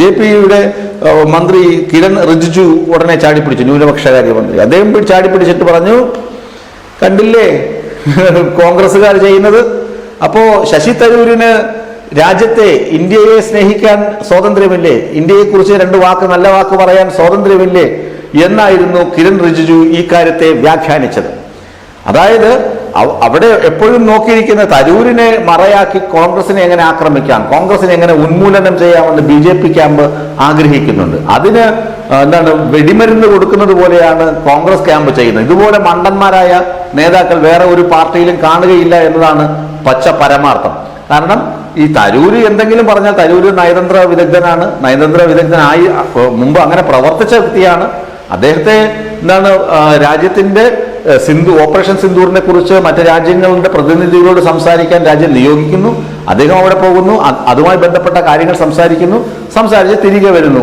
BJP-യുടെ മന്ത്രി കിരൺ റിജിജു ഉടനെ ചാടിപ്പിടിച്ചു, ന്യൂനപക്ഷകാര്യ മന്ത്രി. അദ്ദേഹം ചാടിപ്പിടിച്ചിട്ട് പറഞ്ഞു, കണ്ടില്ലേ കോൺഗ്രസ്സുകാർ ചെയ്യുന്നത്. അപ്പോ ശശി തരൂരിന് രാജ്യത്തെ, ഇന്ത്യയെ സ്നേഹിക്കാൻ സ്വാതന്ത്ര്യമില്ലേ, ഇന്ത്യയെക്കുറിച്ച് നല്ല വാക്ക് പറയാൻ സ്വാതന്ത്ര്യമില്ലേ എന്നായിരുന്നു കിരൺ റിജിജു ഈ കാര്യത്തെ വ്യാഖ്യാനിച്ചത്. അതായത് അവിടെ എപ്പോഴും നോക്കിയിരിക്കുന്ന തരൂരിനെ മറയാക്കി കോൺഗ്രസിനെ എങ്ങനെ ആക്രമിക്കാം, കോൺഗ്രസിനെ എങ്ങനെ ഉന്മൂലനം ചെയ്യാമെന്ന് BJP ക്യാമ്പ് ആഗ്രഹിക്കുന്നുണ്ട്. അതിന് വെടിമരുന്ന് കൊടുക്കുന്നത് പോലെയാണ് കോൺഗ്രസ് ക്യാമ്പ് ചെയ്യുന്നത്. ഇതുപോലെ മണ്ടന്മാരായ നേതാക്കൾ വേറെ ഒരു പാർട്ടിയിലും കാണുകയില്ല എന്നതാണ് പച്ച പരമാർത്ഥം. കാരണം ഈ തരൂര് എന്തെങ്കിലും പറഞ്ഞാൽ തരൂര് നയതന്ത്ര വിദഗ്ധനാണ്, നയതന്ത്ര വിദഗ്ധനായി മുമ്പ് അങ്ങനെ പ്രവർത്തിച്ച വ്യക്തിയാണ്. അദ്ദേഹത്തെ രാജ്യത്തിന്റെ ഓപ്പറേഷൻ സിന്ദൂറിനെ കുറിച്ച് മറ്റ് രാജ്യങ്ങളുടെ പ്രതിനിധികളോട് സംസാരിക്കാൻ രാജ്യം നിയോഗിക്കുന്നു. അദ്ദേഹം അവിടെ പോകുന്നു, അതുമായി ബന്ധപ്പെട്ട കാര്യങ്ങൾ സംസാരിച്ച് തിരികെ വരുന്നു.